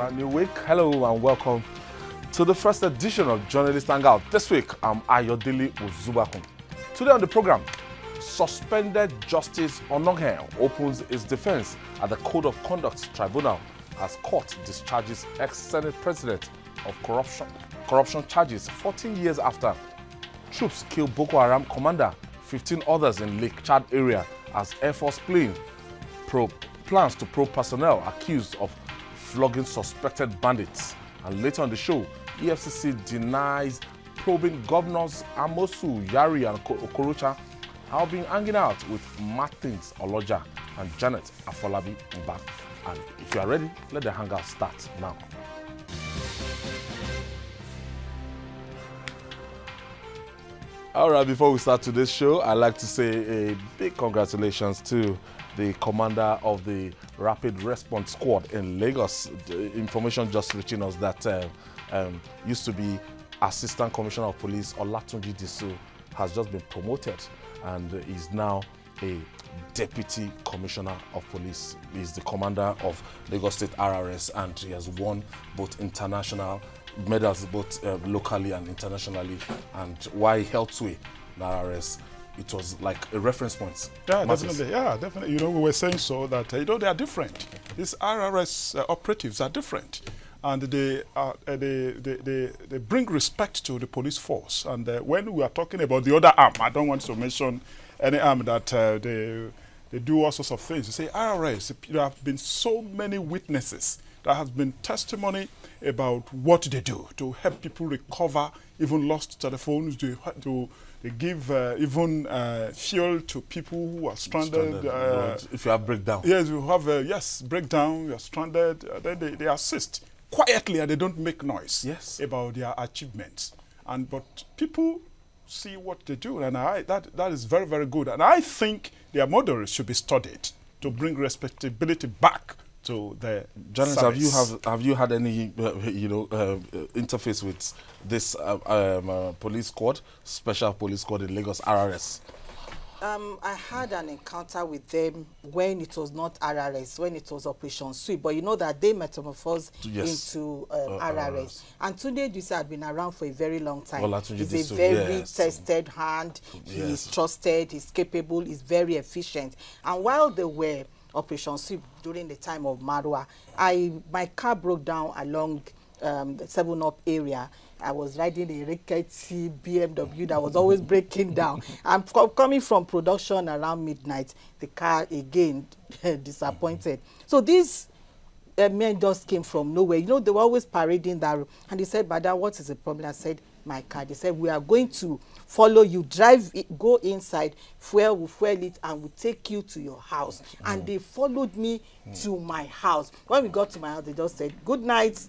brand new week. Hello and welcome to the first edition of Journalist Hangout. This week, I'm Ayodele Uzubakun. Today on the program, suspended Justice Onohe opens his defense at the Code of Conduct Tribunal as court discharges ex-Senate President of corruption charges 14 years after. Troops kill Boko Haram commander, 15 others in Lake Chad area as Air Force plane plans to probe personnel accused of flogging suspected bandits. And later on the show, EFCC denies probing governors Amosu, Yari and Okorocha have been hanging out with Martins Oloja and Janet Afolabi Mba. And if you are ready, let the hangout start now. All right, before we start today's show, I'd like to say a big congratulations to the commander of the Rapid Response Squad in Lagos. The information just reaching us that used to be Assistant Commissioner of Police Olatunji Disu has just been promoted and is now a Deputy Commissioner of Police. He's the commander of Lagos State RRS and he has won both international medals, both locally and internationally. And why he held sway in RRS, it was like a reference point. Yeah, definitely. Yeah, definitely. You know, we were saying so that, you know, they are different. These RRS operatives are different. And they bring respect to the police force. And when we are talking about the other arm, I don't want to mention any arm that they do all sorts of things. You say RRS, there have been so many witnesses. There has been testimony about what they do to help people recover even lost telephones, to give even fuel to people who are stranded. If you have breakdown. Yes, you have breakdown, you're stranded. Then they assist quietly and they don't make noise about their achievements. But people see what they do, and that is very, very good. And I think their models should be studied to bring respectability back to the Janice, have you had any interface with this police squad, special police squad in Lagos, RRS? I had an encounter with them when it was not RRS, when it was Operation Sweep. But you know that they metamorphosed into RRS. And Tunde Disa had been around for a very long time. He's a very tested hand. He's trusted. He's capable. He's very efficient. And while they were Operation Sweep during the time of Marwa, my car broke down along the 7-Up area. I was riding a rickety BMW that was always breaking down. I'm coming from production around midnight. The car again disappointed. So these men just came from nowhere. You know, they were always parading that. And they said, Bada, what is the problem? I said, my car. They said, we are going to follow you, drive it, go inside, we'll fuel it, and we'll take you to your house. And they followed me to my house. When we got to my house, they just said, good night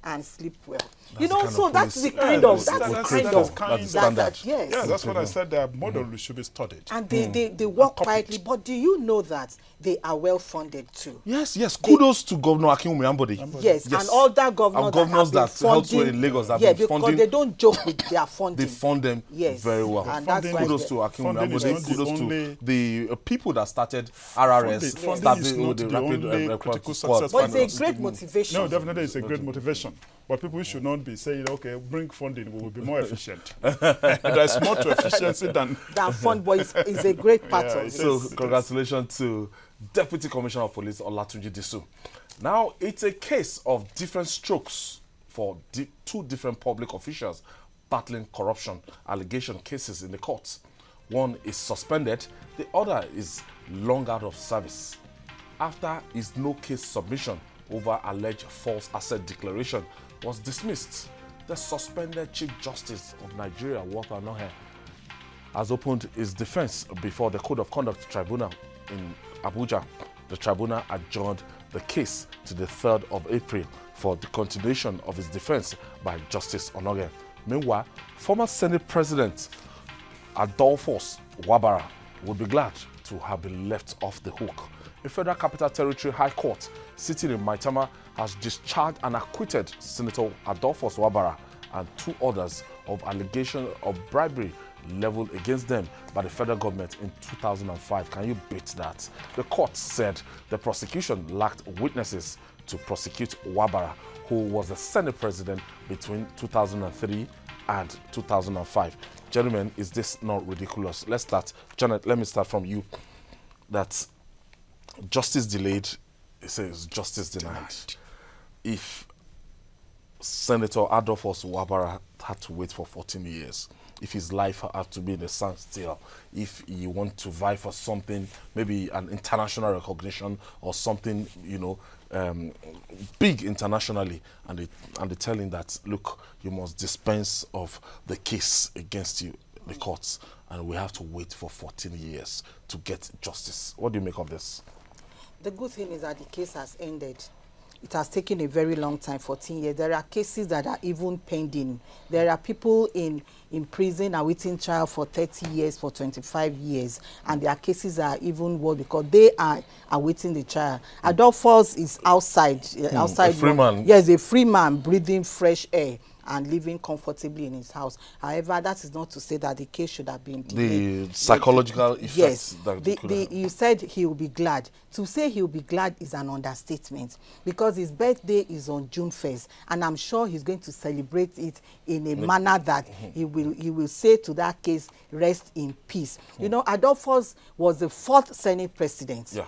and sleep well. You know, so that's the kind of, standard. Yeah, that's what I said. Their model should be studied. And they work quietly. But do you know that they are well funded too? Yes. Kudos to Governor Akinwumi Ambode. Yes, and all that governors that helped in Lagos have been funding. Because they don't joke with their funding. They fund them very well. And that's kudos to Akinwumi Ambode. Kudos to the people that started RRS, started the Rapid Response Squad. But it's a great motivation. No, definitely it's a great motivation. But people should not be saying, okay, bring funding, we will be more efficient. There's more to efficiency than fund, but it's a great part of it. So congratulations to Deputy Commissioner of Police Olatunji Disu. Now, it's a case of different strokes for two different public officials battling corruption allegation cases in the courts. One is suspended, the other is long out of service. After his no-case submission over alleged false asset declaration was dismissed, the suspended Chief Justice of Nigeria, Walter Onohe, has opened his defense before the Code of Conduct Tribunal in Abuja. The tribunal adjourned the case to the 3rd of April for the continuation of his defense by Justice Onohe. Meanwhile, former Senate President Adolphus Wabara would be glad to have been left off the hook. The Federal Capital Territory High Court, sitting in Maitama, has discharged and acquitted Senator Adolphus Wabara and 2 others of allegation of bribery leveled against them by the federal government in 2005. Can you beat that? The court said the prosecution lacked witnesses to prosecute Wabara, who was the Senate president between 2003 and 2005. Gentlemen, is this not ridiculous? Let's start. Janet, let me start from you. That justice delayed, it says justice denied. If Senator Adolphus Wabara had to wait for 14 years, if his life had to be in a standstill, if you want to vie for something, maybe an international recognition or something, you know, big internationally, and they tell him that, look, you must dispense of the case against you, the courts, and we have to wait for 14 years to get justice. What do you make of this? The good thing is that the case has ended. It has taken a very long time, 14 years. There are cases that are even pending. There are people in prison awaiting trial for 30 years, for 25 years. And there are cases that are even worse because they are awaiting the trial. Adolphus is outside. Outside. A free man. Yes, a free man breathing fresh air and living comfortably in his house. However, that is not to say that the case should have been delayed. The psychological effects. Yes. That you said he will be glad. To say he will be glad is an understatement because his birthday is on June 1st, and I'm sure he's going to celebrate it in a manner that he will say to that case, rest in peace. You know, Adolphus was the 4th Senate president. Yeah.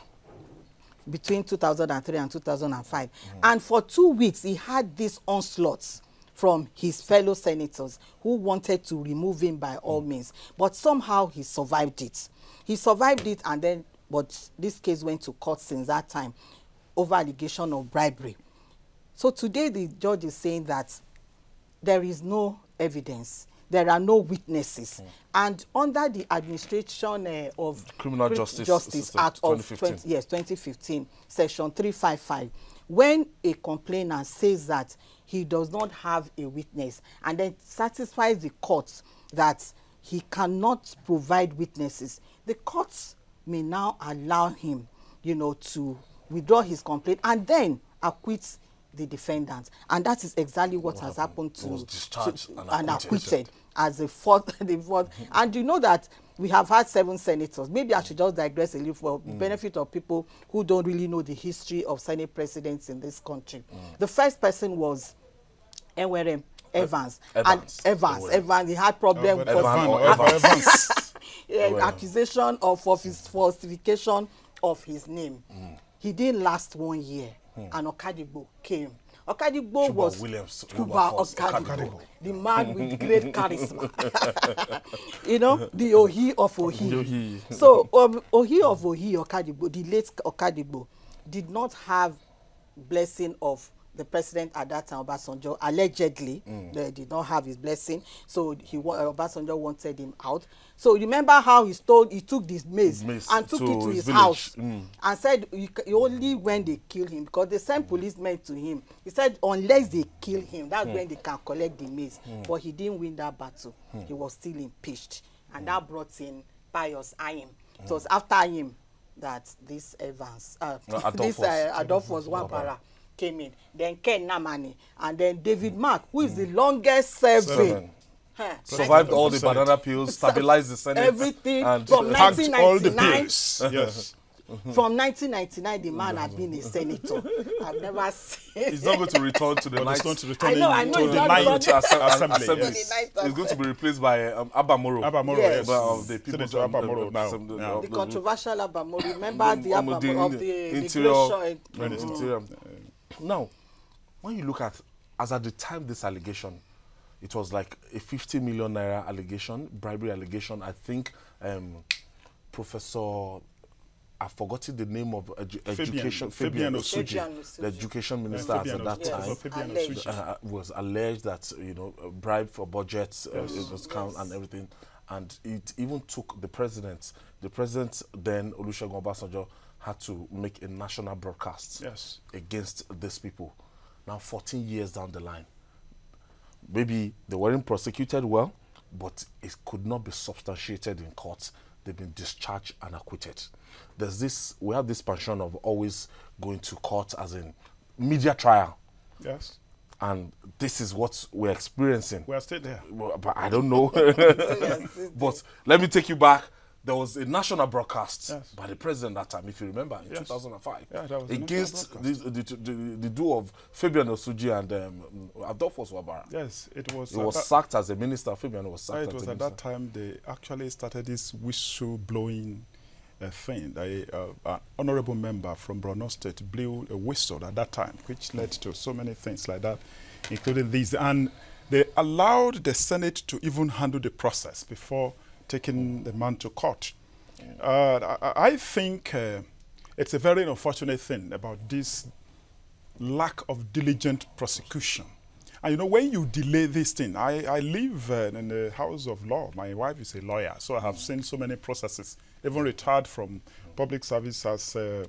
Between 2003 and 2005. And for 2 weeks, he had these onslaughts from his fellow senators who wanted to remove him by all means. But somehow he survived it. He survived it, and then, but this case went to court since that time over allegation of bribery. So today the judge is saying that there is no evidence. There are no witnesses. And under the administration of Criminal Justice Act of 2015, Section 355, when a complainant says that he does not have a witness and then satisfies the court that he cannot provide witnesses, the courts may now allow him, you know, to withdraw his complaint and then acquit the defendant. And that is exactly what has happened to and acquitted as the fourth. And you know that we have had 7 senators. Maybe I should just digress a little for the benefit of people who don't really know the history of Senate presidents in this country. The first person was Evans. Evans, he had problem with accusation of falsification of his name. He didn't last 1 year, and Okadigbo came. Okadigbo was Cuba Okadigbo, the man with great charisma. You know, the Ohi of Ohi. So Ohi of Ohi, Okadigbo, the late Okadigbo, did not have blessing of the president at that time, Obasanjo. Allegedly, they did not have his blessing. So Obasanjo wanted him out. So remember how he took this mace and took it to his house and said only when they kill him, because they sent policemen to him. He said unless they kill him, that's when they can collect the mace. But he didn't win that battle. He was still impeached. And that brought in Pius Ayim. So it was after him that this Evans, Adolphus Wabara came in. Then Ken Namani, and then David Mark, who is the longest serving. Survived all the banana peels, stabilized the Senate. Everything and from 1999. Yes. From 1999, the man had been a senator. I've never seen. He's not going to return to the night. I know. To the night assembly. Yes. He's going to be replaced by Abamoro. Abamoro, yes. The people Abamoro now. The controversial Abamoro. Remember the interior. Now, when you look at, as at the time this allegation, it was like a 50 million naira allegation, bribery allegation. I think Professor, I've forgotten the name of education, Fabian Osuji, the education minister at that time, was alleged that, you know, bribe for budgets, discount and everything. And it even took the president. The president then, Olusegun Obasanjo, had to make a national broadcast against these people. Now, 14 years down the line, maybe they weren't prosecuted well, but it could not be substantiated in court. They've been discharged and acquitted. We have this passion of always going to court as in media trial. Yes. And this is what we're experiencing. We are still there. But I don't know. But let me take you back there was a national broadcast by the president that time, if you remember, in 2005, against the duo of Fabian Osuji and Adolphus Wabara. Yes, it was. He was sacked as a minister. Fabian was sacked as a minister. It was at that time they actually started this whistle-blowing thing. An honorable member from Borno State blew a whistle at that time, which led to so many things like that, including these. And they allowed the Senate to even handle the process before taking the man to court. I think it's a very unfortunate thing about this lack of diligent prosecution. And you know, when you delay this thing, I live in the house of law. My wife is a lawyer, so I have seen so many processes, even retired from public service as a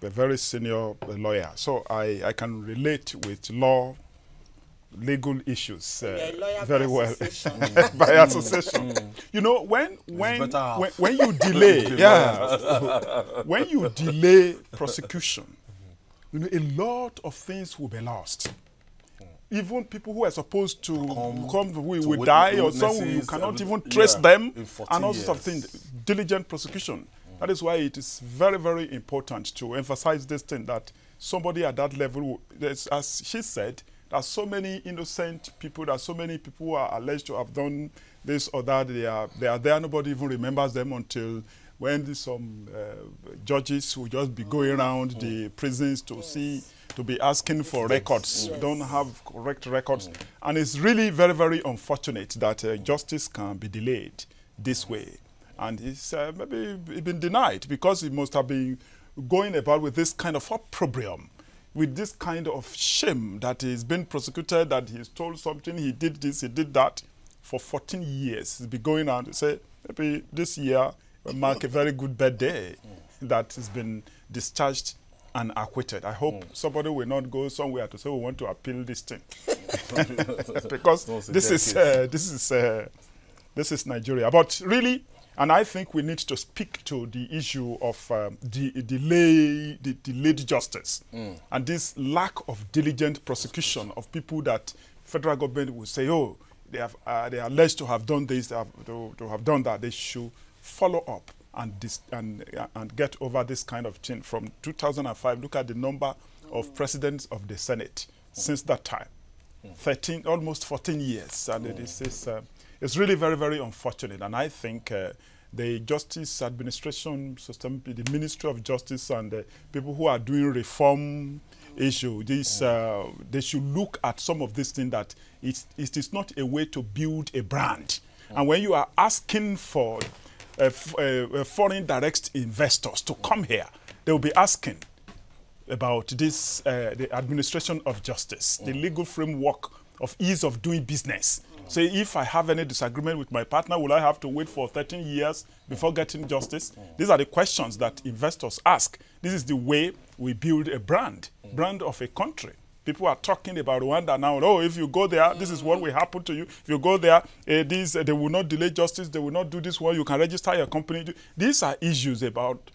very senior lawyer. So I can relate with legal issues very well by association. You know, when you delay, when you delay prosecution, you know, a lot of things will be lost. Even people who are supposed to come will die, or some you cannot even trace them, and all sorts of things. Diligent prosecution. That is why it is very, very important to emphasize this thing, that somebody at that level, as she said, there are so many innocent people, there are so many people who are alleged to have done this or that. They are there, nobody even remembers them until when some judges will just be going around the prisons to be asking for records. Don't have correct records. And it's really very, very unfortunate that justice can be delayed this way. And it's maybe been denied because it must have been going about with this kind of opprobrium, with this kind of shame that he's been prosecuted, that he's told something, he did this, he did that for 14 years. He's been going on to say, maybe this year will mark a very good birthday that has been discharged and acquitted. I hope somebody will not go somewhere to say we want to appeal this thing, because this is Nigeria. But really, and I think we need to speak to the issue of delayed justice and this lack of diligent prosecution of people that federal government will say, oh, they are alleged to have done this, to have done that. They should follow up and get over this kind of thing. From 2005, look at the number of presidents of the Senate since that time. 13, almost 14 years. And it's really very, very unfortunate. And I think the justice administration system, the Ministry of Justice, and the people who are doing reform issue, they should look at some of these things, that it is not a way to build a brand. And when you are asking for foreign direct investors to come here, they will be asking about this, the administration of justice, the legal framework of ease of doing business. So if I have any disagreement with my partner, will I have to wait for 13 years before getting justice? These are the questions that investors ask. This is the way we build a brand of a country. People are talking about Rwanda now. Oh, if you go there, this is what will happen to you. If you go there, they will not delay justice. They will not do this one. You can register your company. These are issues about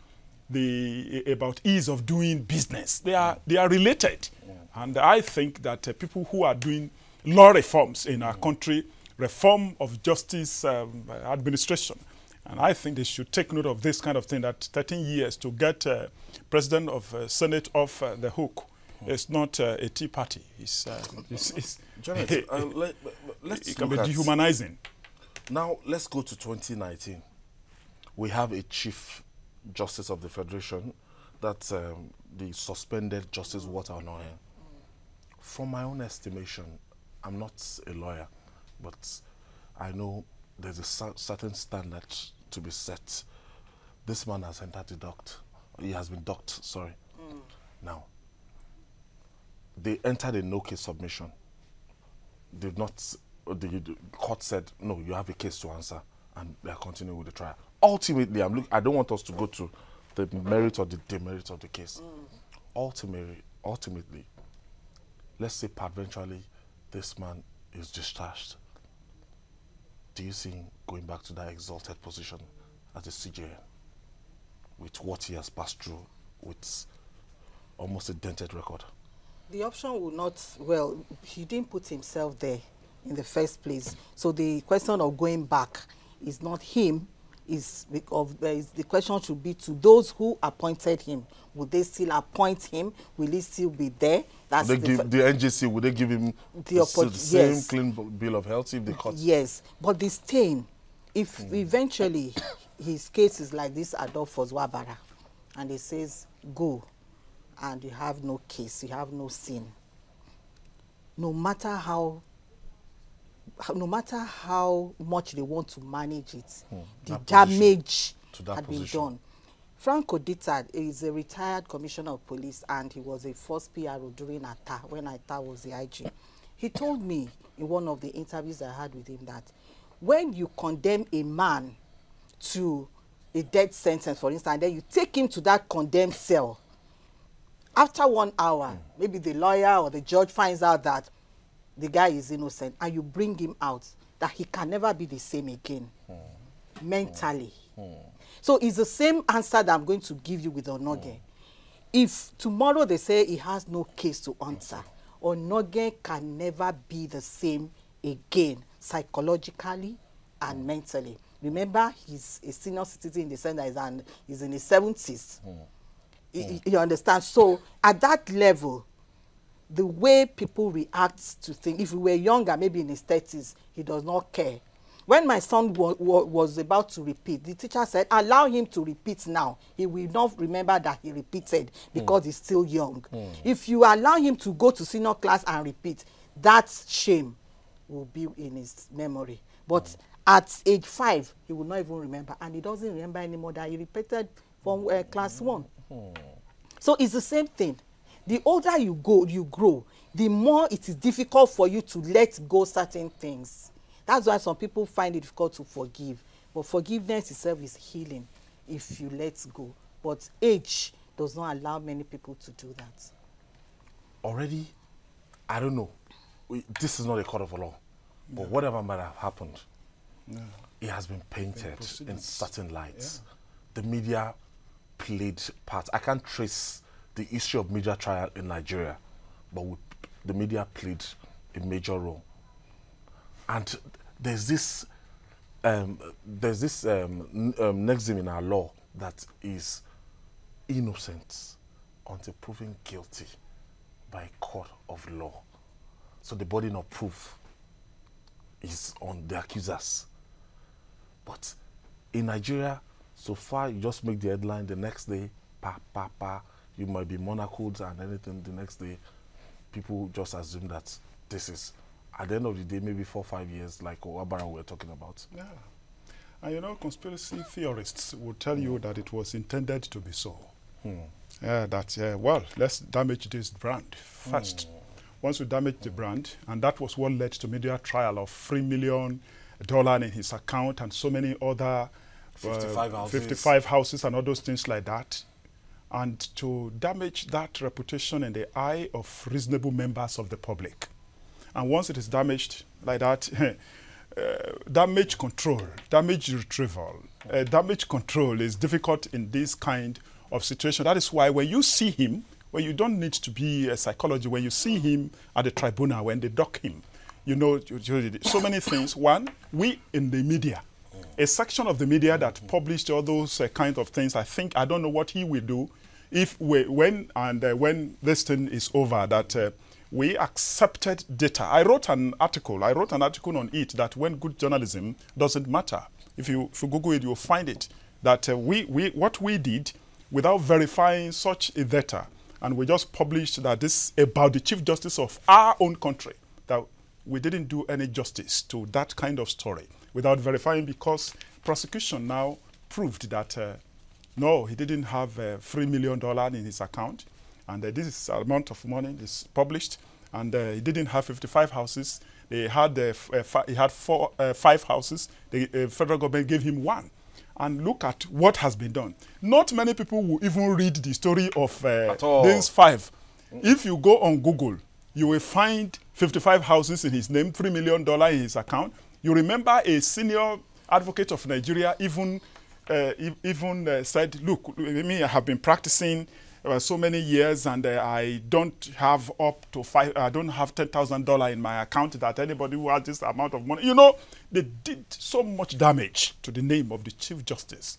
ease of doing business. They are related, and I think that people who are doing law reforms in our country, reform of justice administration, and I think they should take note of this kind of thing. That 13 years to get president of Senate off the hook. It's not a tea party. Janet, it can be dehumanizing. Now, let's go to 2019. We have a Chief Justice of the Federation, that's the suspended Justice Walter Onoyan. From my own estimation, I'm not a lawyer, but I know there's a certain standard to be set. This man has entered the dock. He has been docked, sorry. Now, they entered a no-case submission. The court said, no, you have a case to answer, and they are continuing with the trial. Ultimately, I don't want us to go to the merit or the demerit of the case. Ultimately, let's say eventually this man is discharged. Do you see him going back to that exalted position as a CJN with what he has passed through with almost a dented record? The option will not, well, he didn't put himself there in the first place. So the question of going back is not him the question should be to those who appointed him. Would they still appoint him? Will he still be there? That's the NJC, would they give him the same clean bill of health if they cut? Yes, but the stain, if eventually his case is like this Adolphus Wabara, and he says, go, and you have no case, you have no sin, no matter how much they want to manage it, the damage had been done. Frank Odita is a retired commissioner of police, and he was a first PRO during ATA, when ATA was the IG. He told me in one of the interviews I had with him that when you condemn a man to a death sentence, for instance, then you take him to that condemned cell, after 1 hour, maybe the lawyer or the judge finds out that the guy is innocent, and you bring him out, that he can never be the same again, mentally. So it's the same answer that I'm going to give you with Onoge. If tomorrow they say he has no case to answer, Onoge can never be the same again, psychologically and mentally. Remember, he's a senior citizen in the sense that he's in his 70s. You understand? So at that level, the way people react to things, if we were younger, maybe in his 30s, he does not care. When my son was about to repeat, the teacher said, allow him to repeat now. He will not remember that he repeated because he's still young. If you allow him to go to senior class and repeat, that shame will be in his memory. But at age 5, he will not even remember. And he doesn't remember anymore that he repeated from class 1. So it's the same thing. The older you grow, the more it is difficult for you to let go certain things. That's why some people find it difficult to forgive. But forgiveness itself is healing if you let go. But age does not allow many people to do that. Already, I don't know. This is not a court of law. But whatever might have happened, it has been painted in certain lights. The media played part. I can't trace the history of media trial in Nigeria, but the media played a major role. And there's this nexim in our law that is innocent until proven guilty by a court of law. So the burden of proof is on the accusers. But in Nigeria, so far you just make the headline, the next day, you might be monocled and anything, the next day, people just assume that this is, at the end of the day, maybe 4 or 5 years, like Wabara we're talking about. Yeah. And you know, conspiracy theorists will tell you that it was intended to be so. Well, let's damage this brand first. Once we damage the brand, and that was what led to media trial of $3 million in his account and so many other 55 houses and all those things like that. And to damage that reputation in the eye of reasonable members of the public. And once it is damaged like that, damage control, damage retrieval, damage control is difficult in this kind of situation. That is why when you see him, when you don't need to be a psychologist, when you see him at the tribunal, when they dock him, you know, so many things. One, we in the media, a section of the media that published all those kind of things, I don't know what he will do if when this thing is over, that we accepted data. I wrote an article on it, that when good journalism doesn't matter. If you Google it, you'll find it, that what we did without verifying such a data, and we just published that this about the Chief Justice of our own country, that we didn't do any justice to that kind of story without verifying, because prosecution now proved that no, he didn't have $3 million in his account, and this amount of money is published, and he didn't have 55 houses. He had 5 houses. The federal government gave him 1. And look at what has been done. Not many people will even read the story of these 5. If you go on Google, you will find 55 houses in his name, $3 million in his account. You remember a senior advocate of Nigeria even said, look, I have been practicing so many years, and I don't have I don't have $10,000 in my account that anybody who has this amount of money. You know, they did so much damage to the name of the Chief Justice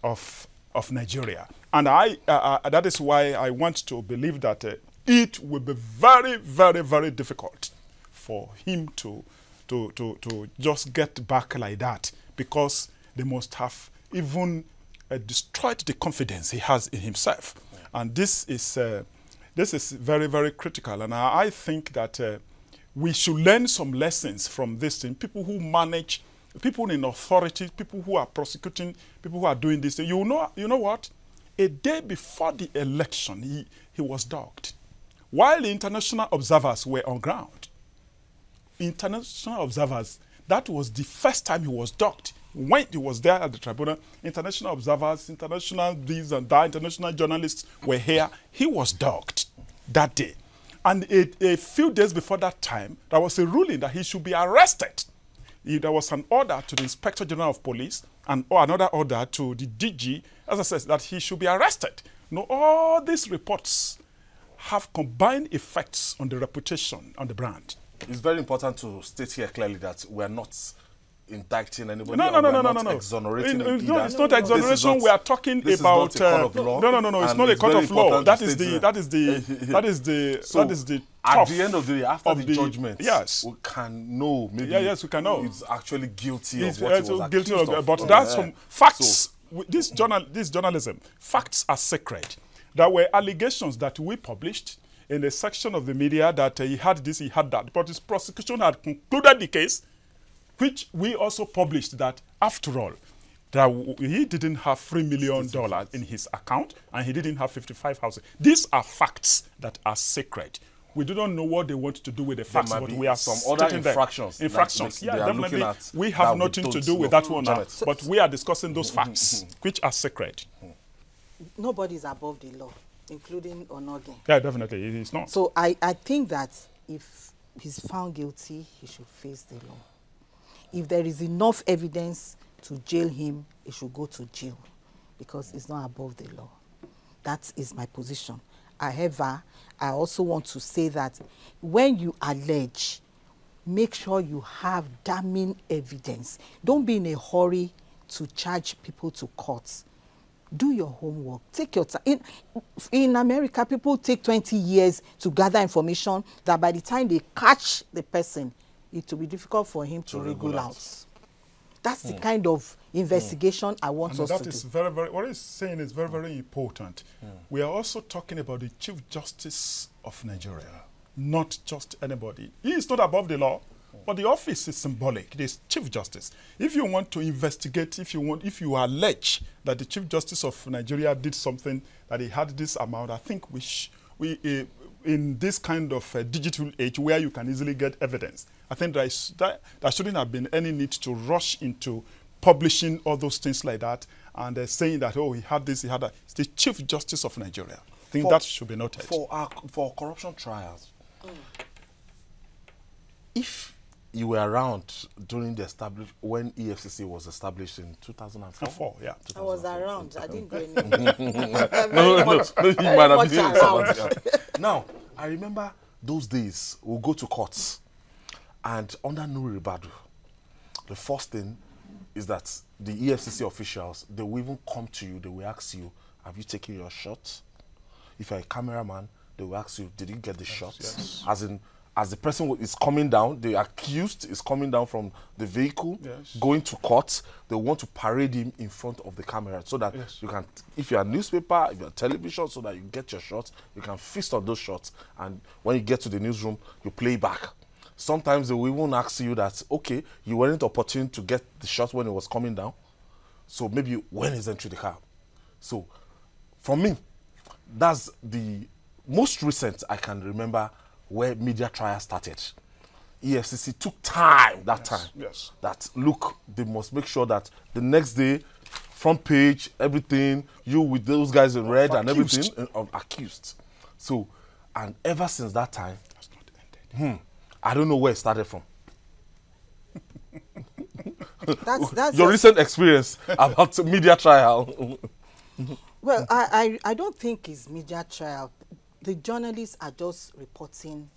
of Nigeria. And that is why I want to believe that it will be very, very, very difficult for him to just get back like that, because they must have even destroyed the confidence he has in himself. And this is very, very critical. And I think that we should learn some lessons from this thing. People who manage, people in authority, people who are prosecuting, people who are doing this thing. You know what? A day before the election, he was dogged. While the international observers were on ground, international observers, that was the first time he was dogged. When he was there at the tribunal, international observers, international this and that, international journalists were here. He was dogged that day. And a few days before that time, there was a ruling that he should be arrested. There was an order to the Inspector General of Police and another order to the DG, as I said, that he should be arrested. Now, all these reports have combined effects on the reputation, on the brand. It's very important to state here clearly that we are not indicting anybody. No. Exonerating no, it's not exoneration. We are talking about. This is not a court of law. No. It's not a court of law. That is the at the end of the day, after the judgment, yes, we can know. Maybe yes, we can know. It's actually guilty of what he was guilty of. But that's some facts. So, this journalism, facts are sacred. There were allegations that we published in a section of the media that he had this, he had that. But his prosecution had concluded the case, which we also published that, after all, that he didn't have $3 million in his account and he didn't have 55,000. These are facts that are sacred. We do not know what they want to do with the facts, but we are some other infractions. Yeah, definitely. We have nothing to do with that one now, but we are discussing those facts, which are sacred. Nobody is above the law, including Onogen. Yeah, definitely, it is not. So I think that if he's found guilty, he should face the law. If there is enough evidence to jail him, he should go to jail, because it's not above the law. That is my position. However, I also want to say that when you allege, make sure you have damning evidence. Don't be in a hurry to charge people to court. Do your homework. Take your time. In America, people take 20 years to gather information that by the time they catch the person, it will be difficult for him to wriggle out. That's the kind of investigation I want us to do. That is very, very, what he's saying is very, very important. We are also talking about the Chief Justice of Nigeria, not just anybody. He is not above the law, but the office is symbolic. It is Chief Justice. If you want to investigate, if you allege that the Chief Justice of Nigeria did something, that he had this amount, I think in this kind of digital age where you can easily get evidence, I think there shouldn't have been any need to rush into publishing all those things like that and saying that, oh, he had this, he had that. It's the Chief Justice of Nigeria. I think that should be noted. For corruption trials, if you were around during the when EFCC was established in 2004. Yeah. I was around. I didn't go anywhere. No, you might have been around. Now, I remember those days, we'll go to courts, and under Nuri Badu, the first thing is that the EFCC officials, they will even come to you, they will ask you, have you taken your shot? If you're a cameraman, they will ask you, did you get the shot? Yes. As the person is coming down, the accused is coming down from the vehicle, going to court, they want to parade him in front of the camera so that you can, if you're a newspaper, if you're television, so that you get your shots, you can feast on those shots, and when you get to the newsroom, you play back. Sometimes they will even ask you that, okay, you weren't opportune to get the shot when it was coming down, so maybe when is entering the car. So, for me, that's the most recent I can remember where media trial started. EFCC took time, that look, they must make sure that the next day, front page, everything, you with those guys in red and everything, accused. So, and ever since that time, that's not ended. I don't know where it started from. That's your recent experience about media trial. Well, I don't think it's media trial. The journalists are just reporting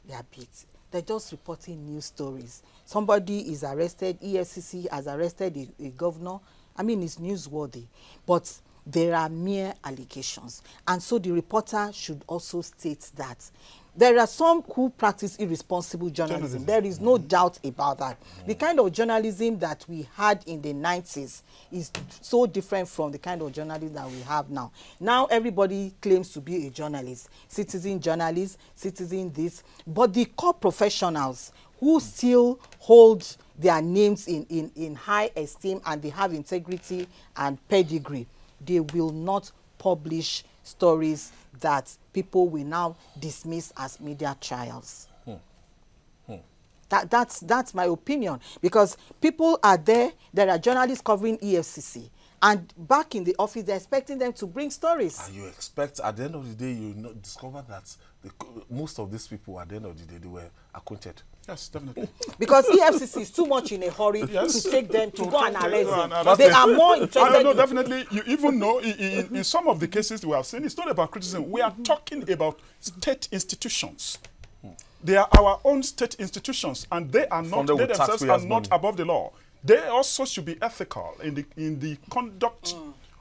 their beats. They're just reporting news stories. Somebody is arrested, EFCC has arrested a governor. I mean, it's newsworthy. But there are mere allegations. And so the reporter should also state that. There are some who practice irresponsible journalism. There is no doubt about that. The kind of journalism that we had in the 90s is so different from the kind of journalism that we have now. Now everybody claims to be a journalist, citizen journalist, citizen this. But the core professionals who still hold their names in high esteem and they have integrity and pedigree, they will not publish stories that people will now dismiss as media trials. That's my opinion, because people are there are journalists covering EFCC, and back in the office they're expecting them to bring stories. And you expect at the end of the day you discover that most of these people at the end of the day they were acquainted. Yes, definitely. Because EFCC is too much in a hurry to take them to go and arrest them. They are more interested. No, definitely. You even know in some of the cases we have seen, it's not about criticism. We are talking about state institutions. They are our own state institutions, and they are not. They themselves are not above the law. They also should be ethical in the conduct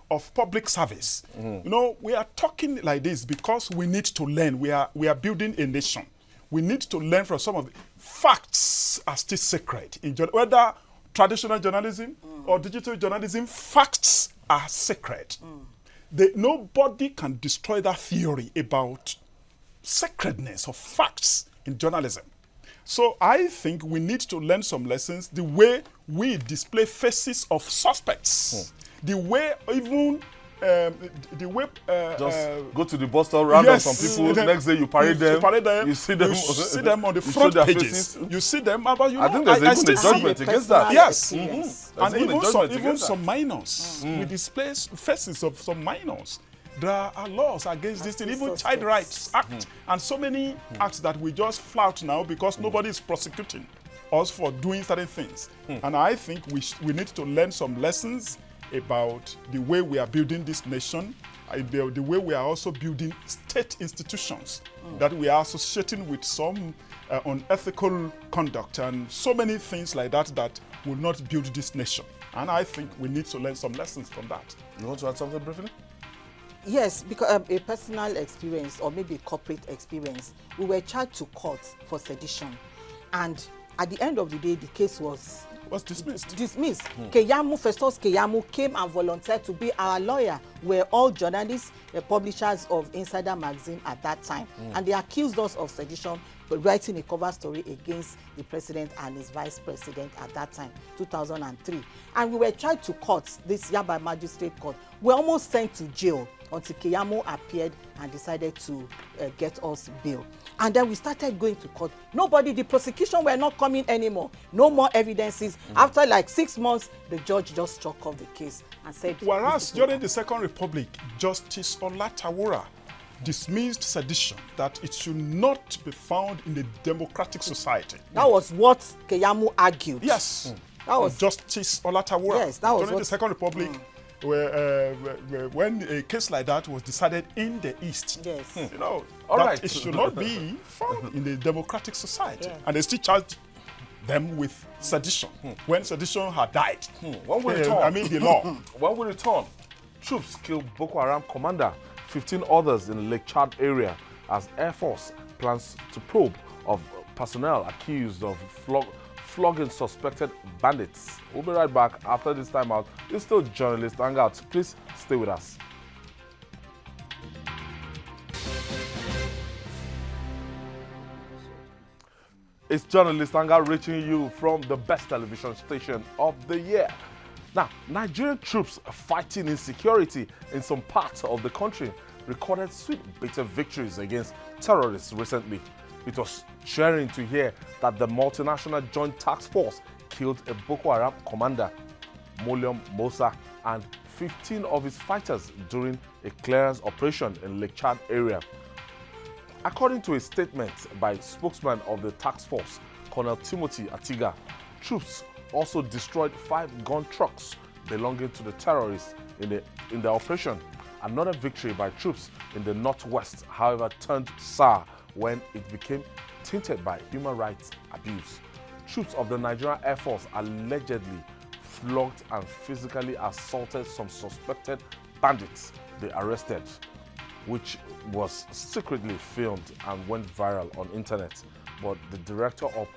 of public service. You know, we are talking like this because we need to learn. We are building a nation. We need to learn from some of the facts are still sacred. Whether traditional journalism or digital journalism, facts are sacred. Nobody can destroy that theory about sacredness of facts in journalism. So I think we need to learn some lessons, the way we display faces of suspects, the way even just go to the bus stop, round up some people. Next day you parade them. You see them on the front pages. You see them, but you know, I think there's even a judgment against that. Yes, and even some minors. We display faces of some minors. There are laws against this thing, even Child Rights Act, and so many acts that we just flout now because nobody is prosecuting us for doing certain things. And I think we need to learn some lessons about the way we are building this nation, the way we are also building state institutions, that we are associating with some unethical conduct and so many things like that that will not build this nation. And I think we need to learn some lessons from that. You want to add something briefly? Yes, because a personal experience or maybe a corporate experience. We were charged to court for sedition, and at the end of the day, the case was dismissed. Keyamu, Festus Keyamu came and volunteered to be our lawyer. We're all journalists, the publishers of Insider magazine at that time, and they accused us of sedition, writing a cover story against the president and his vice president at that time, 2003. And we were tried to court, this Yaba Magistrate Court. We were almost sent to jail until Keyamu appeared and decided to get us bail. And then we started going to court. The prosecution were not coming anymore. No more evidences. After like 6 months, the judge just struck off the case and said... Whereas during the Second Republic, Justice Olatawura dismissed sedition, that it should not be found in a democratic society. That was what Keyamu argued. Yes. That was Justice Olatawura. Yes, that was during the Second Republic, when a case like that was decided in the East. Yes. You know, it should not be found in a democratic society. Yeah. And they still charged them with sedition when sedition had died. When we return, I mean the law. When we return, troops killed Boko Haram commander, 15 others in Lake Chad area as Air Force plans to probe of personnel accused of flogging suspected bandits. We'll be right back after this time out. It's still Journalist Hangout. Please stay with us. It's Journalist Hangout reaching you from the best television station of the year. Now, Nigerian troops fighting insecurity in some parts of the country recorded sweet bitter victories against terrorists recently. It was cheering to hear that the multinational joint task force killed a Boko Haram commander, Molium Musa, and 15 of his fighters during a clearance operation in Lake Chad area. According to a statement by spokesman of the task force, Colonel Timothy Atiga, troops also destroyed 5 gun trucks belonging to the terrorists in the operation. Another victory by troops in the Northwest, however, turned sour when it became tainted by human rights abuse. Troops of the Nigerian Air Force allegedly flogged and physically assaulted some suspected bandits they arrested, which was secretly filmed and went viral on internet. But the director of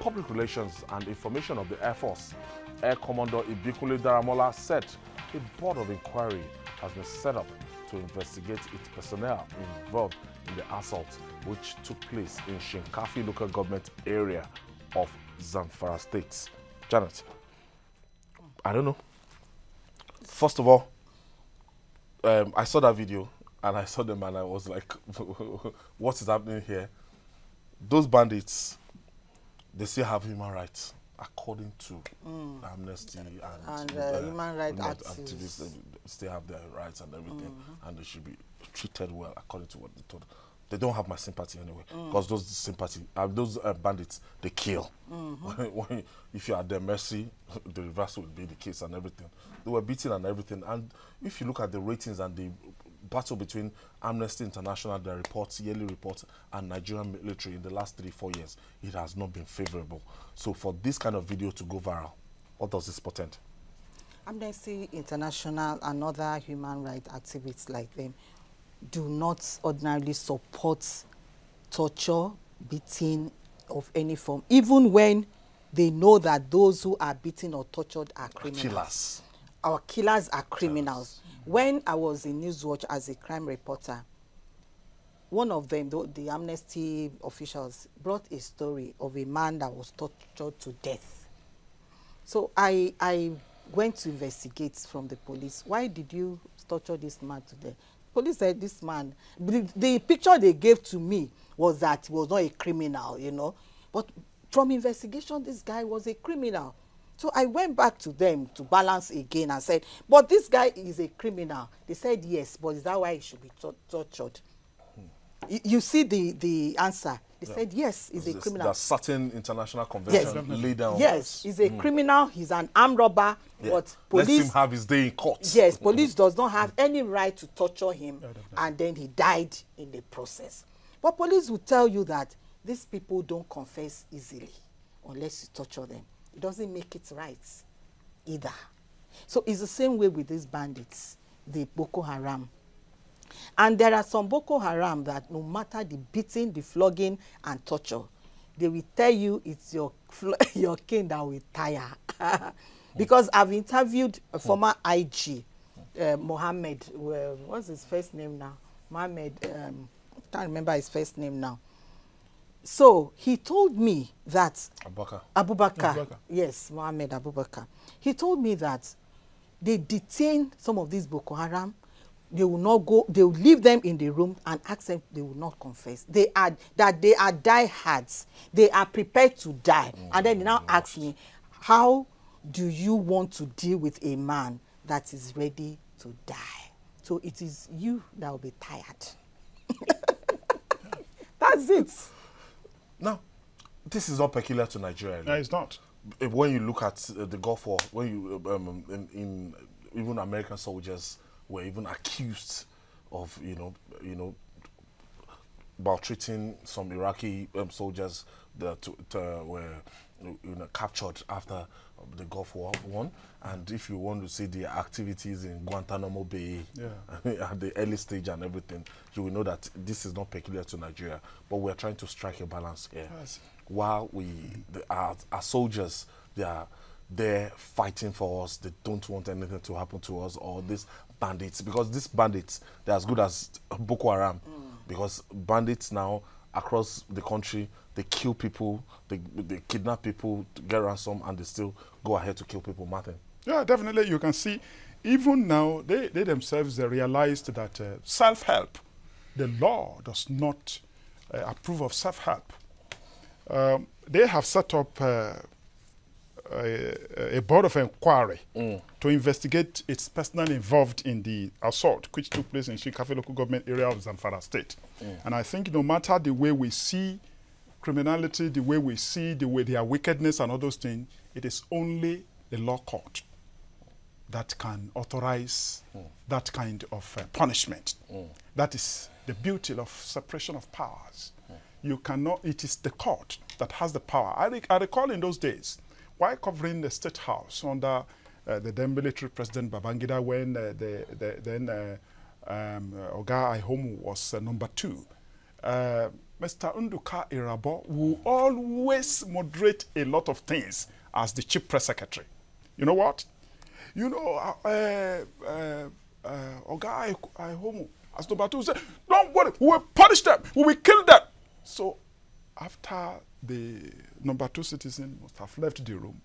Public Relations and Information of the Air Force, Air Commodore Ibikunle Daramola, said a board of inquiry has been set up to investigate its personnel involved in the assault, which took place in Shinkafi local government area of Zamfara State. Janet, I don't know. First of all, I saw that video and I saw them and I was like, what is happening here? Those bandits, they still have human rights according to Amnesty and human rights activists. They still have their rights and everything, and they should be treated well according to what they told. They don't have my sympathy anyway, because those bandits, they kill. If you are at their mercy, the reverse would be the case and everything. They were beaten and everything. And if you look at the ratings and the battle between Amnesty International, their reports, yearly reports, and Nigerian military in the last 3-4 years, it has not been favorable. So for this kind of video to go viral, what does this portend? Amnesty International and other human rights activists like them do not ordinarily support torture, beating of any form, even when they know that those who are beaten or tortured are criminals. Killers. Our killers are criminals. When I was in Newswatch as a crime reporter, one of them, the Amnesty officials, brought a story of a man that was tortured to death. So I went to investigate from the police. Why did you torture this man to death? Police said this man, the picture they gave to me was that he was not a criminal, you know. But from investigation, this guy was a criminal. So I went back to them to balance again and said, but this guy is a criminal. They said yes, but is that why he should be tortured? You see the answer. They said yes, he's a criminal. There's certain international conventions laid down. Yes, he's a criminal, he's an armed robber, but police... Let him have his day in court. Yes, police does not have any right to torture him, and then he died in the process. But police will tell you that these people don't confess easily unless you torture them. It doesn't make it right either. So it's the same way with these bandits, the Boko Haram. And there are some Boko Haram that no matter the beating, the flogging, and torture, they will tell you it's your king that will tire. Because I've interviewed a former IG, Mohammed, what's his first name now? Mohammed, can't remember his first name now. So he told me that Abubakar, yes, Mohammed Abubakar. He told me that they detain some of these Boko Haram. They will not go. They will leave them in the room and ask them. They will not confess. They are diehards. They are prepared to die. And then they now ask me, how do you want to deal with a man that is ready to die? So it is you that will be tired. That's it. Now, this is not peculiar to Nigeria. No, it's not. When you look at the Gulf War, when you even American soldiers were even accused of maltreating some Iraqi soldiers that were captured after the Gulf War won. And if you want to see the activities in Guantanamo Bay at the early stage and everything, you will know that this is not peculiar to Nigeria. But we're trying to strike a balance here. Yes. While our soldiers, they are there fighting for us, they don't want anything to happen to us, or these bandits, because these bandits, they're as good as Boko Haram. Because bandits now across the country, they kill people, they kidnap people to get ransom, and they still go ahead to kill people, Martin. Yeah, definitely. You can see, even now, they themselves, they realized that self-help, the law does not approve of self-help. They have set up a board of inquiry to investigate its personnel involved in the assault, which took place in Shinkafi local government area of Zamfara State. And I think no matter the way we see criminality, the way we see their wickedness and all those things, it is only the law court that can authorize that kind of punishment. That is the beauty of separation of powers. You cannot, it is the court that has the power. I recall in those days, while covering the State House under the then military president Babangida, when Oga Ihomu was number 2, Mr. Nduka Irabo will always moderate a lot of things as the chief press secretary. You know what? You know, Oga Ihomu, as number 2, said, don't worry, we will punish them, we will kill them. So after the number 2 citizen must have left the room,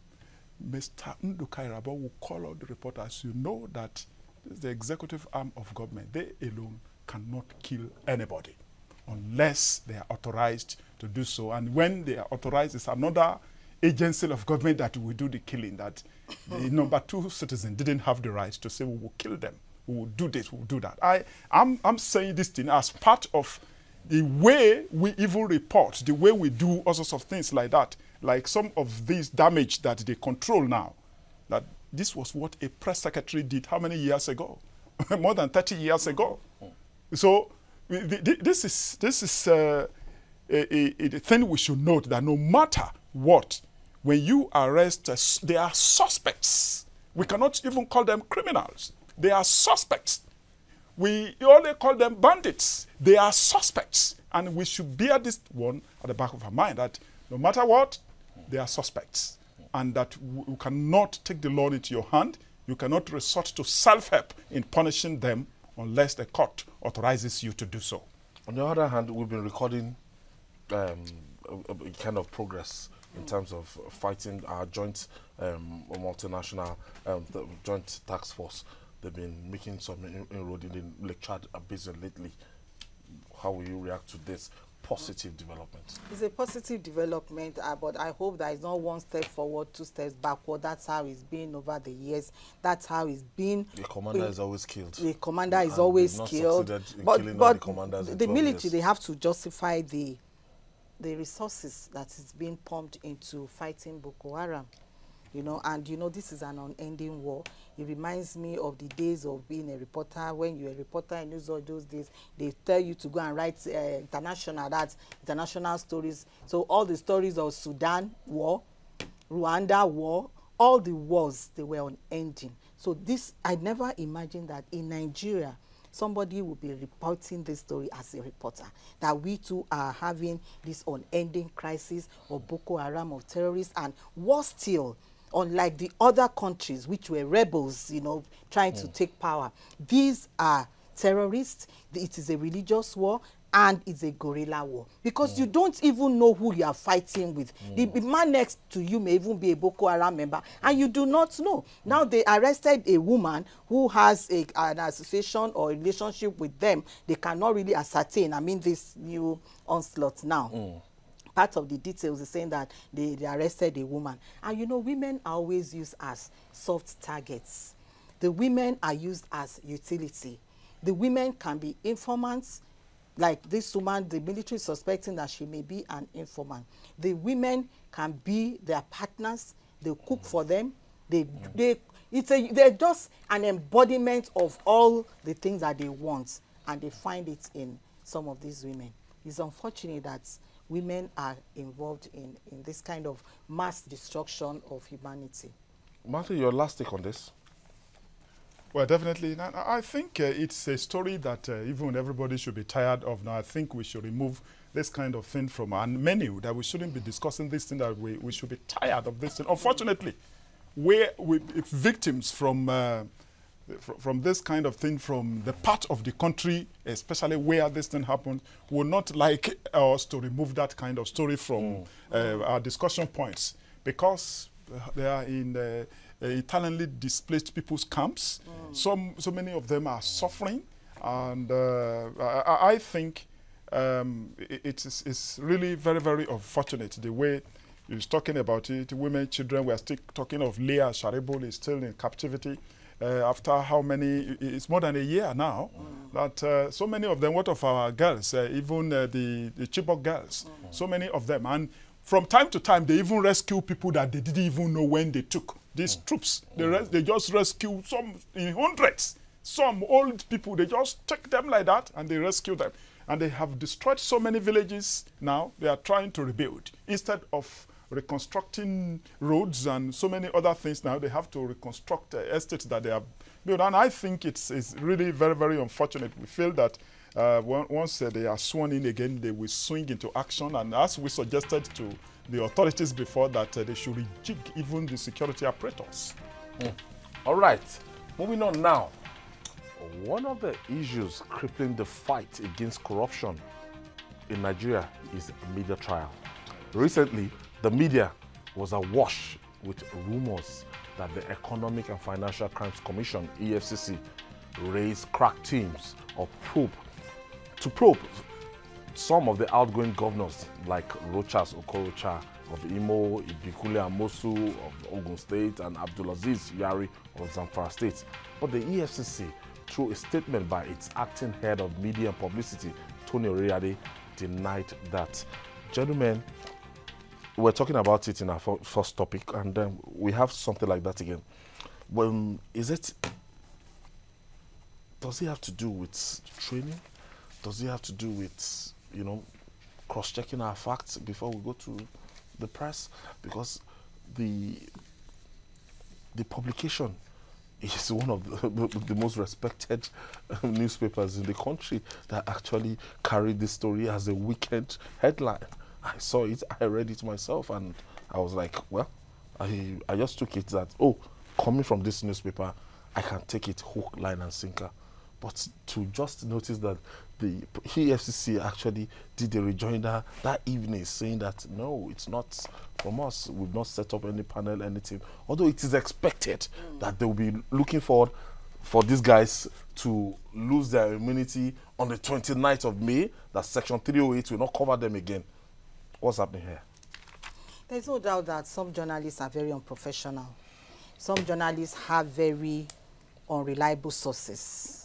Mr. Nduka Irabo will call out the reporters. You know that the executive arm of government, they alone cannot kill anybody unless they are authorized to do so. And when they are authorized, it's another agency of government that will do the killing, that the number 2 citizen didn't have the right to say, we will kill them, we will do this, we will do that. I'm saying this thing as part of the way we even report, the way we do all sorts of things like that, like some of these damage that they control now, that this was what a press secretary did how many years ago? More than 30 years ago. So this is a thing we should note, that no matter what, when you arrest, they are suspects. We cannot even call them criminals. They are suspects. We only call them bandits. They are suspects. And we should bear this one at the back of our mind, that no matter what, they are suspects. And that you cannot take the law into your hand. You cannot resort to self-help in punishing them unless the court authorizes you to do so. On the other hand, we've been recording a kind of progress in terms of fighting our joint multinational joint task force. They've been making some inroad in the Lake Chad basin lately. How will you react to this positive development? It's a positive development, but I hope that it's not 1 step forward, 2 steps backward. That's how it's been over the years. That's how it's been. The commander is always killed. The commander is always killed. But the military, they have to justify the resources that is being pumped into fighting Boko Haram. You know, and you know, this is an unending war. It reminds me of the days of being a reporter. When you're a reporter in those days, they tell you to go and write international stories. So all the stories of Sudan war, Rwanda war, all the wars, they were unending. So this, I never imagined that in Nigeria, somebody will be reporting this story as a reporter, that we too are having this unending crisis of Boko Haram, of terrorists, and worse still, unlike the other countries which were rebels, you know, trying to take power. These are terrorists. It is a religious war, and it's a guerrilla war, because you don't even know who you are fighting with. The man next to you may even be a Boko Haram member, and you do not know. Now they arrested a woman who has an association or relationship with them. They cannot really ascertain. I mean, this new onslaught now. Part of the details is saying that they arrested a woman. And you know, women are always used as soft targets. The women are used as utility. The women can be informants. Like this woman, the military is suspecting that she may be an informant. The women can be their partners. They cook for them. They're just an embodiment of all the things that they want, and they find it in some of these women. It's unfortunate that women are involved in this kind of mass destruction of humanity. Martin, your last take on this? Well, definitely. I think it's a story that even everybody should be tired of. Now, I think we should remove this kind of thing from our menu, that we shouldn't be discussing this thing, that we should be tired of this thing. Unfortunately, if victims from this kind of thing, from the part of the country, especially where this thing happened, would not like us to remove that kind of story from our discussion points, because they are in internally displaced people's camps. So many of them are suffering, and I think it's really very, very unfortunate the way you're talking about it. Women, children, we are still talking of Leah Sharibul is still in captivity. After how many, it's more than a year now, that so many of them, what of our girls, even the Chibok girls, so many of them. And from time to time, they even rescue people that they didn't even know when they took. these troops. They just rescue some in hundreds. Some old people, they just take them like that and they rescue them. And they have destroyed so many villages now. They are trying to rebuild. Instead of reconstructing roads and so many other things now, they have to reconstruct estates that they have built. And I think it's really very, very unfortunate. We feel that once they are sworn in again, they will swing into action. And as we suggested to the authorities before, that they should rejig even the security apparatus. All right, moving on now. One of the issues crippling the fight against corruption in Nigeria is media trial. Recently, the media was awash with rumors that the Economic and Financial Crimes Commission, EFCC, raised crack teams to probe some of the outgoing governors like Rochas Okorocha of Imo, Ibikule Amosu of Ogun State, and Abdulaziz Yari of Zamfara State. But the EFCC, through a statement by its acting head of media and publicity, Tony Oriade, denied that. Gentlemen, we're talking about it in our first topic, and we have something like that again. Well, does it have to do with training? Does it have to do with, cross-checking our facts before we go to the press? Because the publication is one of the most respected newspapers in the country that actually carried this story as a weekend headline. I saw it, I read it myself, and I was like, well, I just took it that, oh, coming from this newspaper, I can take it hook, line, and sinker. But to just notice that the EFCC actually did a rejoinder that evening saying that, no, it's not from us. We've not set up any panel, anything. Although it is expected that they will be looking forward for these guys to lose their immunity on the 29th of May, that Section 308 will not cover them again. What's happening here? There's no doubt that some journalists are very unprofessional. Some journalists have very unreliable sources,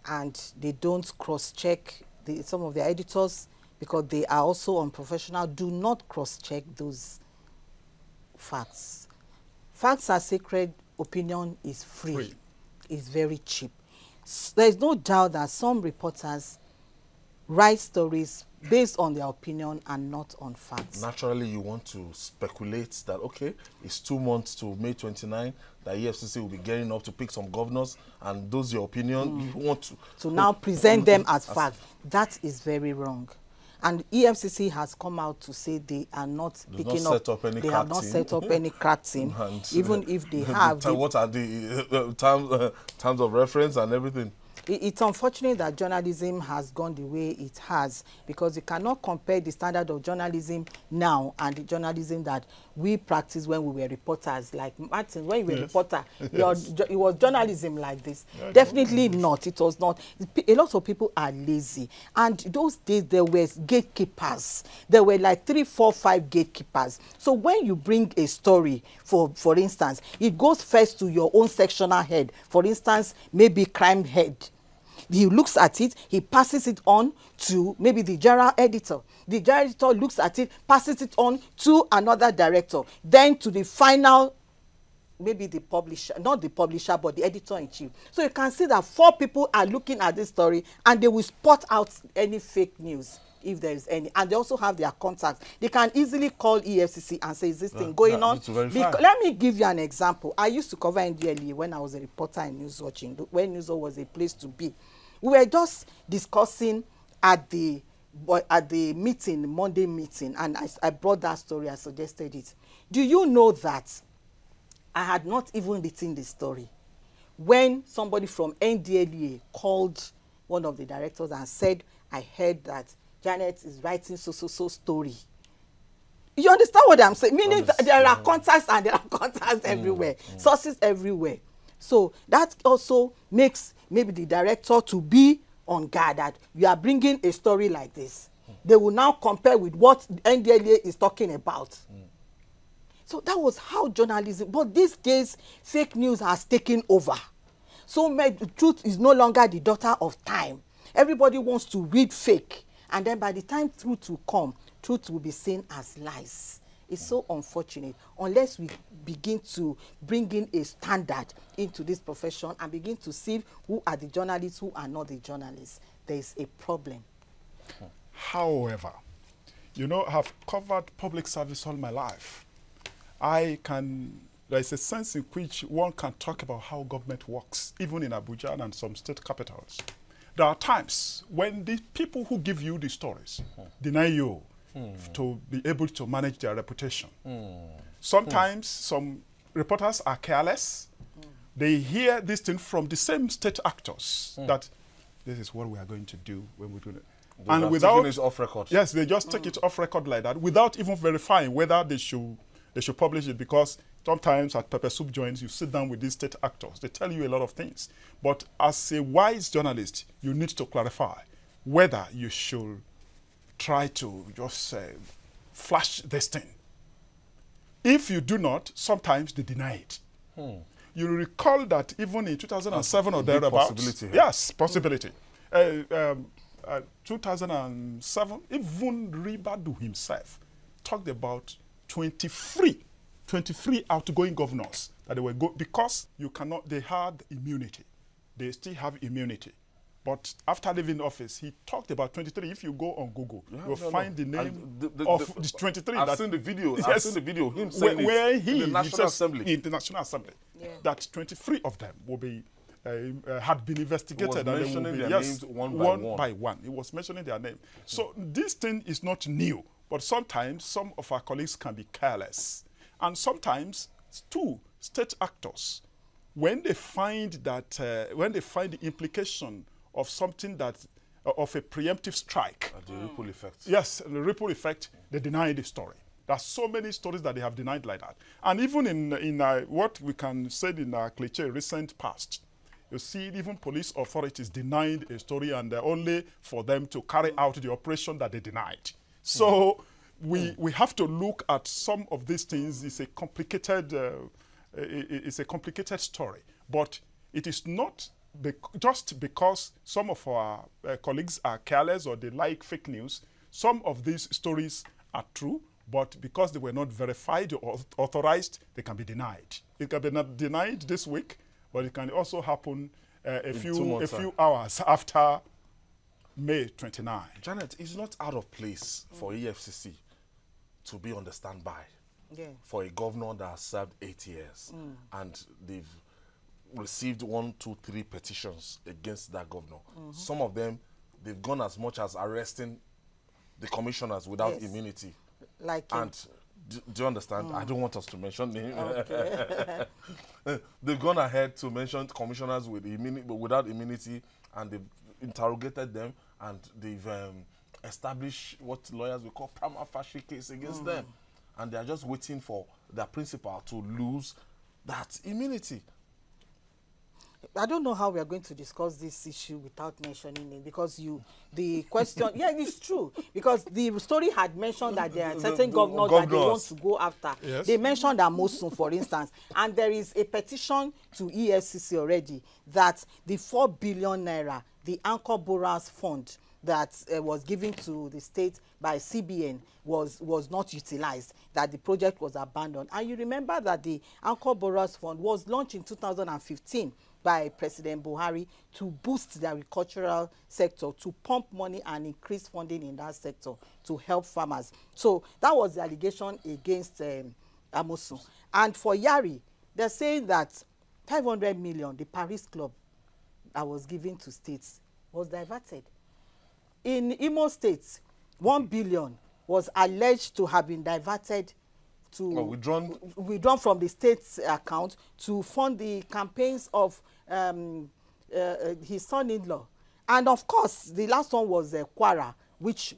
and they don't cross-check. Some of their editors, because they are also unprofessional, do not cross-check those facts. Facts are sacred. Opinion is free. It's very cheap. There's no doubt that some reporters write stories based on their opinion and not on facts. Naturally, you want to speculate that, okay, it's 2 months to May 29, the EFCC will be getting up to pick some governors, and those your opinion, you want to now present them as fact. That is very wrong. And EFCC has come out to say they are not picking up, they have not set up any crack team. Even if they have. What are the terms of reference and everything? It's unfortunate that journalism has gone the way it has, because you cannot compare the standard of journalism now and the journalism that we practiced when we were reporters. Like Martin, when you were a reporter, it was journalism like this. Definitely not. It was not. A lot of people are lazy. And those days, there were gatekeepers. There were like 3, 4, 5 gatekeepers. So when you bring a story, for instance, it goes first to your own sectional head. For instance, maybe crime head. He looks at it, he passes it on to maybe the general editor. The general editor looks at it, passes it on to another director, then to the final, maybe the publisher, not the publisher, but the editor-in-chief. So you can see that 4 people are looking at this story, and they will spot out any fake news, if there is any. And they also have their contacts. They can easily call EFCC and say, is this thing going on? Let me give you an example. I used to cover NDLE when I was a reporter in News Watching, when News was a place to be. We were just discussing at the meeting, Monday meeting, and I brought that story, I suggested it. Do you know that I had not even written the story when somebody from NDLEA called one of the directors and said, I heard that Janet is writing so story. You understand what I'm saying? Meaning that there are contacts, and there are contacts everywhere, sources everywhere. So that also makes maybe the director to be on guard that you are bringing a story like this. They will now compare with what NDLEA is talking about. So that was how journalism, but these days, fake news has taken over. So the truth is no longer the daughter of time. Everybody wants to read fake. And then by the time truth will come, truth will be seen as lies. It's so unfortunate. Unless we begin to bring in a standard into this profession and begin to see who are the journalists, who are not the journalists, there is a problem. However, you know, I've covered public service all my life. There is a sense in which one can talk about how government works, even in Abuja and some state capitals. There are times when the people who give you the stories deny you to be able to manage their reputation. Sometimes some reporters are careless. They hear this thing from the same state actors that this is what we are going to do when we do it. And without it off record. Yes, they just take it off record like that without even verifying whether they should publish it, because sometimes at pepper soup joints you sit down with these state actors. They tell you a lot of things. But as a wise journalist, you need to clarify whether you should try to just flash this thing. If you do not, sometimes they deny it. You recall that even in 2007 or thereabouts. Possibility. Yes, possibility. 2007, even Ribadu himself talked about 23 outgoing governors that they were because you cannot. They had immunity. They still have immunity. But after leaving office, he talked about 23. If you go on Google, you'll find the name of the 23. I've seen the video. Yes, I've seen the video. Him saying where he in the National Assembly. In the National Assembly, that 23 of them will be had been investigated and they will be names one by one. He was mentioning their name. So this thing is not new, but sometimes some of our colleagues can be careless, and sometimes too state actors, when they find that the implication of something that of a preemptive strike, the ripple effect. Yes, the ripple effect, they deny the story. There are so many stories that they have denied like that. And even in what we can say in our cliché recent past, you see even police authorities denied a story and only for them to carry out the operation that they denied. So we have to look at some of these things. It's a complicated story, but it is not just because some of our colleagues are careless or they like fake news. Some of these stories are true, but because they were not verified or authorized, they can be denied. It can be not denied this week, but it can also happen a few hours after May 29. Janet, it's not out of place for EFCC to be on the standby for a governor that has served 8 years and they've received 1, 2, 3 petitions against that governor. Some of them, they've gone as much as arresting the commissioners without immunity. Like do you understand? I don't want us to mention names. Okay. They've gone ahead to mention commissioners without immunity, and they've interrogated them, and they've established what lawyers will call prima facie case against them. And they're just waiting for their principal to lose that immunity. I don't know how we are going to discuss this issue without mentioning it, because the question, yeah, it's true, because the story had mentioned that there are certain governors that they want to go after. Yes. They mentioned Amosun, for instance, and there is a petition to EFCC already that the 4 billion naira, the Anchor Borrowers Fund that was given to the state by CBN was not utilized, that the project was abandoned. And you remember that the Anchor Borrowers Fund was launched in 2015 by President Buhari to boost the agricultural sector, to pump money and increase funding in that sector to help farmers. So that was the allegation against Amosun. And for Yari, they're saying that 500 million, the Paris Club that was given to states, was diverted. In Imo State, 1 billion was alleged to have been diverted to withdrawn from the state's account to fund the campaigns of his son-in-law. And of course, the last one was Kwara, which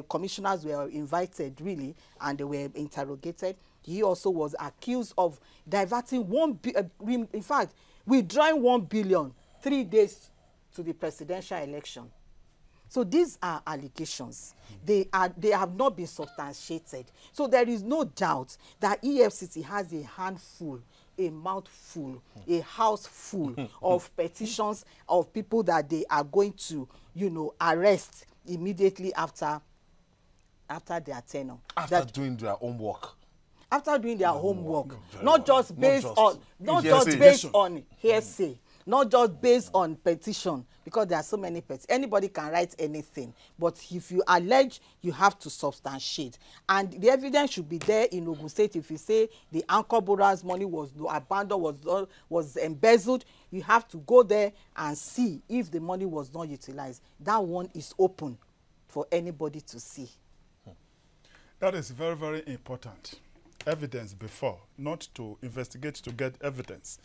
commissioners were invited, really, and they were interrogated. He also was accused of diverting in fact, withdrawing 1 billion 3 days to the presidential election. So these are allegations. They have not been substantiated. So there is no doubt that EFCC has a handful, a mouthful, a house full of petitions of people that they are going to, arrest immediately after their tenure. After doing their own work. after doing their homework, not just based on hearsay, not just based on petition, because there are so many petitions. Anybody can write anything, but if you allege, you have to substantiate. And the evidence should be there in Ogun State. If you say the anchor borrower's money was abandoned, was embezzled, you have to go there and see if the money was not utilized. That one is open for anybody to see. That is very, very important. Evidence before, not to investigate to get evidence.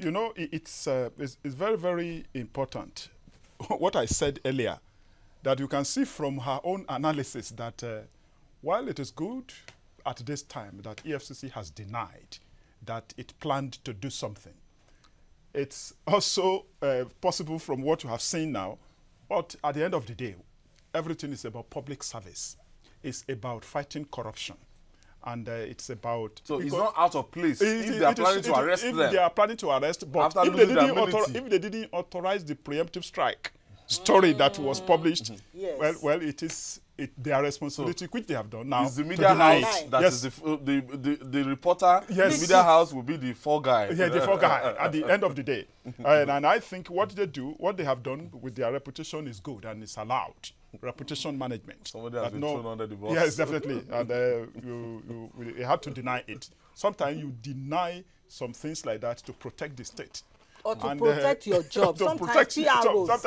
You know, it's very, very important. What I said earlier, that you can see from her own analysis that while it is good at this time that EFCC has denied that it planned to do something, it's also possible from what you have seen now, but at the end of the day, everything is about public service. It's about fighting corruption. And it's about... So it's not out of place if they are planning to arrest them. If they are planning to arrest, but if they didn't authorize the preemptive strike story that was published, well, it is their responsibility, which they have done now. It's the media house that is the reporter. Yes. The media house will be the fall guy. Yeah, the fall guy at the end of the day. And I think what they have done with their reputation is good and it's allowed. Reputation management. Somebody has been thrown under the bus. Yes, definitely. And you had to deny it. Sometimes you deny some things like that to protect the state. Or to protect your job. Sometimes PROs,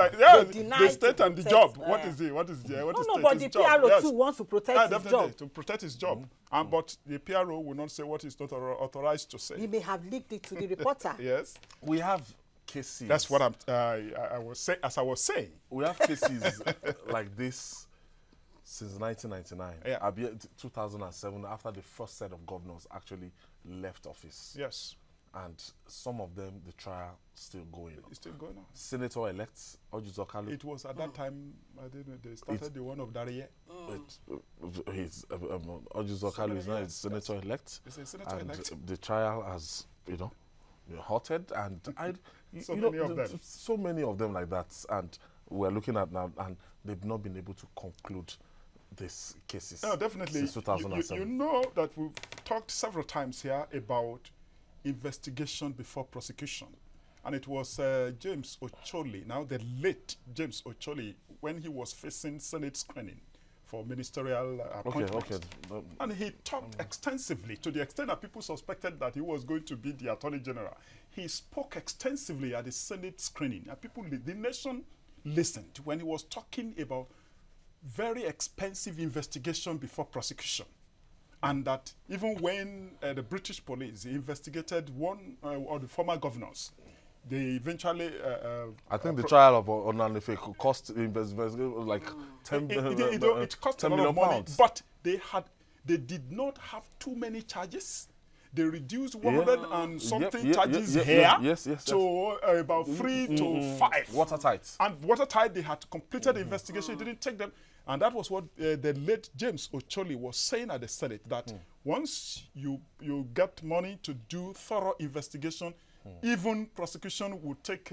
deny the state and the job. What is it? What is but the PRO too wants to protect his job. To protect his job. But the PRO will not say what is not authorized to say. He may have leaked it to the reporter. Yes. We have cases. That's what I was saying. We have cases like this since 1999. Yeah. 2007, after the first set of governors actually left office. Yes. And some of them, the trial still going on. It's still going on. Senator-elect Orji Zokalu. It was at that time, I didn't, they started the one of Dariye. Orji Zokalu is now a senator-elect. It's a senator-elect. And the trial has, been halted. And so many of them like that. And we're looking at now, and they've not been able to conclude these cases. No, definitely. Since 2007. You know that we've talked several times here about investigation before prosecution. And it was James Ocholi, now the late James Ocholi, when he was facing Senate screening for ministerial appointment. Okay. And he talked extensively to the extent that people suspected that he was going to be the Attorney General. He spoke extensively at the Senate screening, and people, the nation listened when he was talking about very expensive investigation before prosecution. And that even when the British police investigated one of the former governors, they eventually... I think the trial of Onanife could cost like 10 it cost a lot of money, but they did not have too many charges. They reduced 100 and something charges here to about 3 to 5. Watertight. And watertight, they had completed the investigation. It didn't take them. And that was what the late James Ocholi was saying at the Senate, that once you get money to do thorough investigation, even prosecution will take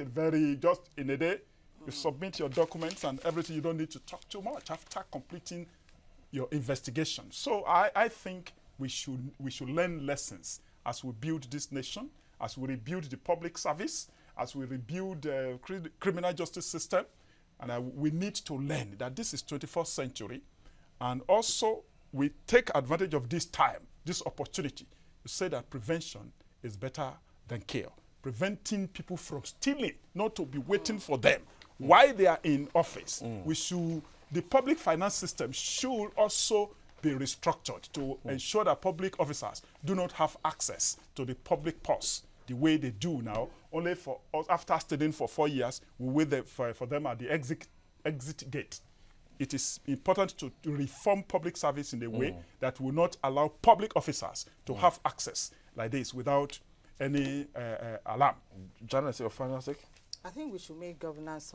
just in a day. You submit your documents and everything. You don't need to talk too much after completing your investigation. So I think we should learn lessons as we build this nation, as we rebuild the public service, as we rebuild the criminal justice system. And we need to learn that this is 21st century. And also, we take advantage of this time, this opportunity, to say that prevention is better than cure. Preventing people from stealing, not to be waiting for them while they are in office. The public finance system should also be restructured to ensure that public officers do not have access to the public purse the way they do now. Only for us, after studying for 4 years, we wait for them at the exit gate. It is important to reform public service in a way that will not allow public officers to have access like this without any alarm. Janice, your final take? I think we should make governance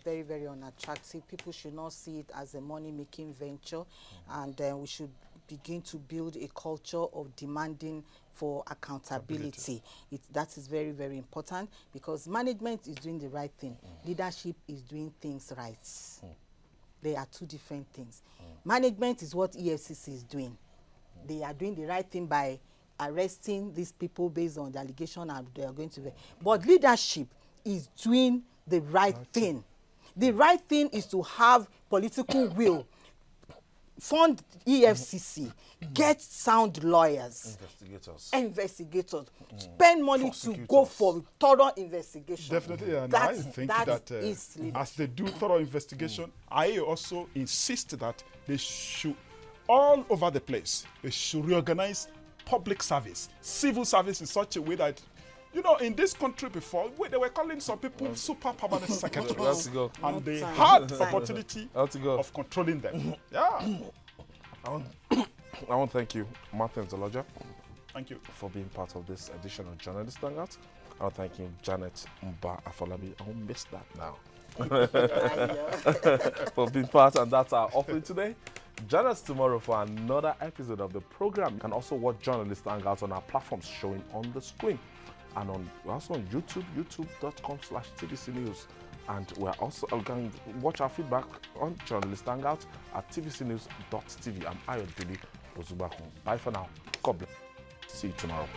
very, very unattractive. People should not see it as a money-making venture, and we should begin to build a culture of demanding for accountability. That is very, very important, because management is doing the right thing. Leadership is doing things right. They are two different things. Management is what EFCC is doing. they are doing the right thing by arresting these people based on the allegation and they are going to be. But leadership is doing the right thing. The right thing is to have political will, fund EFCC, get sound lawyers, investigators, spend money to go for thorough investigation. Definitely, and I think that as they do thorough investigation, I also insist that they should, all over the place, they should reorganize public service, civil service in such a way that, you know, in this country before, they were calling some people super permanent secretaries. And they had the opportunity of controlling them. Yeah. I want to thank you, Martin Zoloja. Thank you. For being part of this edition of Journalist Hangout. I want to thank you, Janet Mba Afolabi. I won't miss that now. For being part, and that's our offering today. Join us tomorrow for another episode of the program. You can also watch Journalist Hangout on our platforms showing on the screen. And we're also on YouTube, youtube.com/TVC News. And we're also going to watch our feedback on Journalist Hangout at tvcnews.tv. I'm Ayodele Ozubaku. Bye for now. God bless. See you tomorrow.